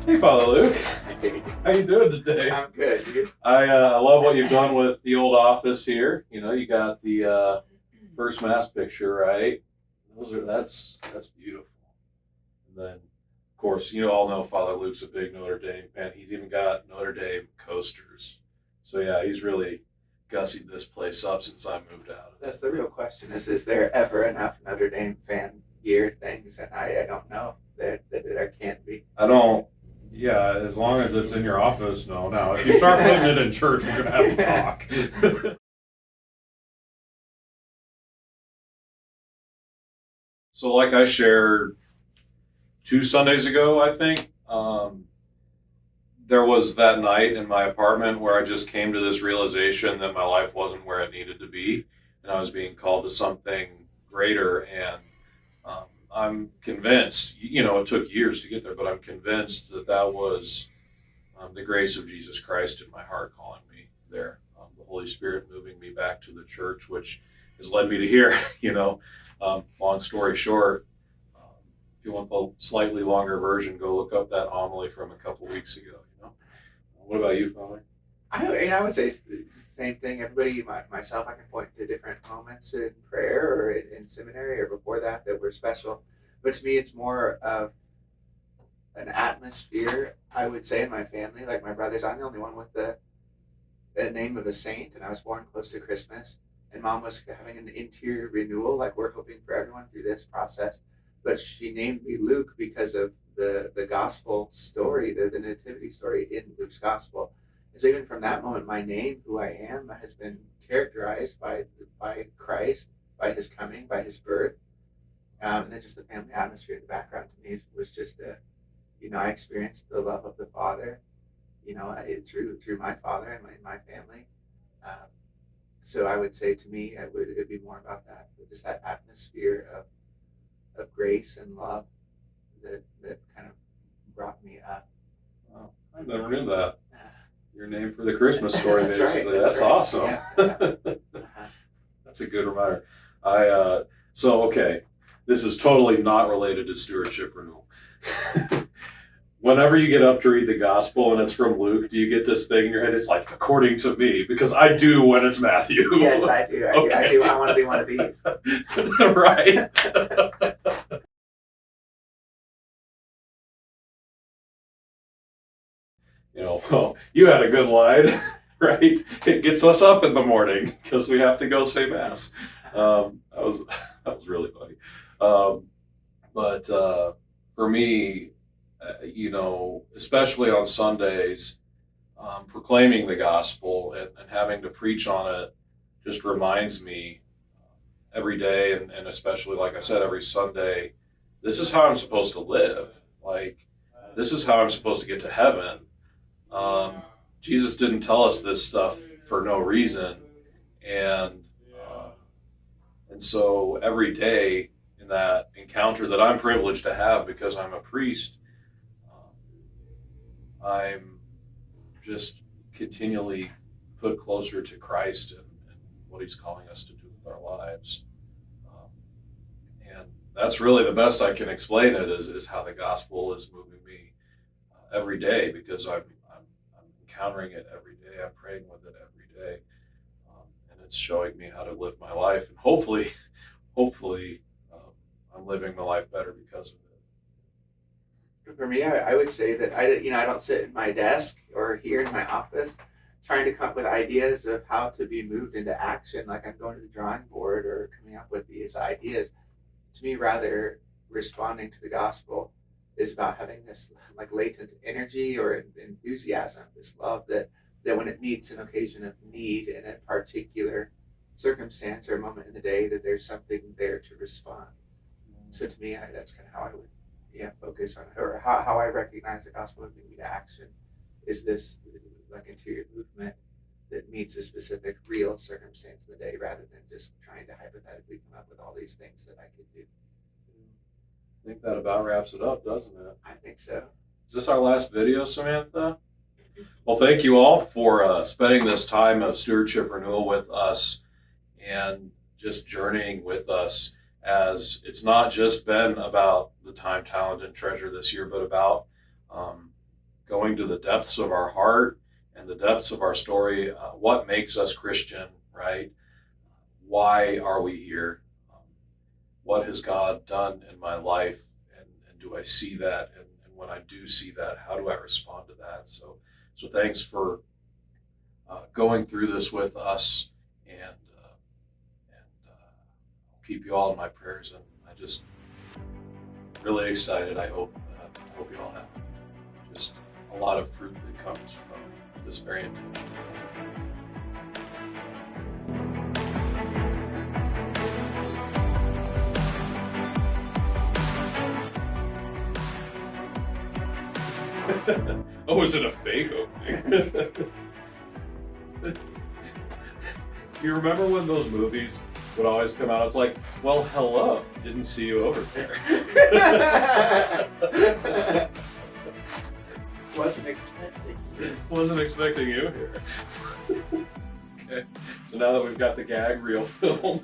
Hey, Father Luke. How you doing today? I'm good. You? I love what you've done with the old office here. You know, you got the first mass picture, right? That's beautiful. And then, of course, you all know Father Luke's a big Notre Dame fan. He's even got Notre Dame coasters. So yeah, he's really gussied this place up since I moved out. That's the real question: is there ever enough Notre Dame fan gear things? And I don't know that there can't be. I don't. Yeah, as long as it's in your office, no. Now, if you start putting it in church, we're gonna have to talk. So, like I shared 2 Sundays ago, I think there was that night in my apartment where I just came to this realization that my life wasn't where it needed to be, and I was being called to something greater. And I'm convinced, it took years to get there, but I'm convinced that that was the grace of Jesus Christ in my heart calling me there. The Holy Spirit moving me back to the church, which has led me to here. Long story short, if you want the slightly longer version, go look up that homily from a couple weeks ago. What about you, Father? I would say the same thing. Everybody, myself, I can point to different moments in prayer or in seminary or before that were special. But to me, it's more of an atmosphere. I would say in my family, like my brothers, I'm the only one with the name of a saint, and I was born close to Christmas. And mom was having an interior renewal, like we're hoping for everyone through this process. But she named me Luke because of the gospel story, the nativity story in Luke's gospel. And so even from that moment, my name, who I am, has been characterized by Christ, by his coming, by his birth, and then just the family atmosphere in the background to me was just I experienced the love of the Father, through my father and my family. Um, so I would say to me, it'd be more about that, just that atmosphere of grace and love that kind of brought me up. Oh, I never knew that. Your name for the Christmas story, That's basically. right. That's Right. awesome. Yeah. Uh-huh. That's a good reminder. Okay, this is totally not related to stewardship renewal. Whenever you get up to read the gospel and it's from Luke, do you get this thing in your head? It's like, according to me, because I do when it's Matthew. Yes, I do. I do. I want to be one of these. Right. Well, you had a good line, right? It gets us up in the morning because we have to go say mass. That was really funny. But for me, especially on Sundays, proclaiming the gospel and having to preach on it just reminds me every day, and especially, like I said, every Sunday, this is how I'm supposed to live. Like, this is how I'm supposed to get to heaven. Um, Jesus didn't tell us this stuff for no reason, and uh, and so every day in that encounter that I'm privileged to have because I'm a priest, I'm just continually put closer to Christ and what He's calling us to do with our lives. Um, and that's really the best I can explain it is how the gospel is moving me every day because I'm encountering it every day. I'm praying with it every day. And it's showing me how to live my life. And hopefully, um, I'm living my life better because of it. For me, I would say that I don't sit at my desk or here in my office trying to come up with ideas of how to be moved into action. Like I'm going to the drawing board or coming up with these ideas. To me, rather responding to the gospel is about having this like latent energy or enthusiasm, this love that when it meets an occasion of need in a particular circumstance or moment in the day, that there's something there to respond. So to me, that's kind of how I would, focus on, or how I recognize the gospel moving me to action is this like interior movement that meets a specific real circumstance in the day rather than just trying to hypothetically come up with all these things that I could do. I think that about wraps it up, doesn't it? I think so. Is this our last video, Samantha? Well, thank you all for spending this time of stewardship renewal with us and just journeying with us, as it's not just been about the time, talent, and treasure this year, but about going to the depths of our heart and the depths of our story. What makes us Christian, right? Why are we here? What has God done in my life? And do I see that? And when I do see that, how do I respond to that? So thanks for going through this with us, and I'll keep you all in my prayers. And I just really excited. I hope you all have just a lot of fruit that comes from this very intentional time. Oh, is it a fake opening? You remember when those movies would always come out? It's like, well, hello, didn't see you over there. Wasn't expecting you here. Okay, so now that we've got the gag reel filmed.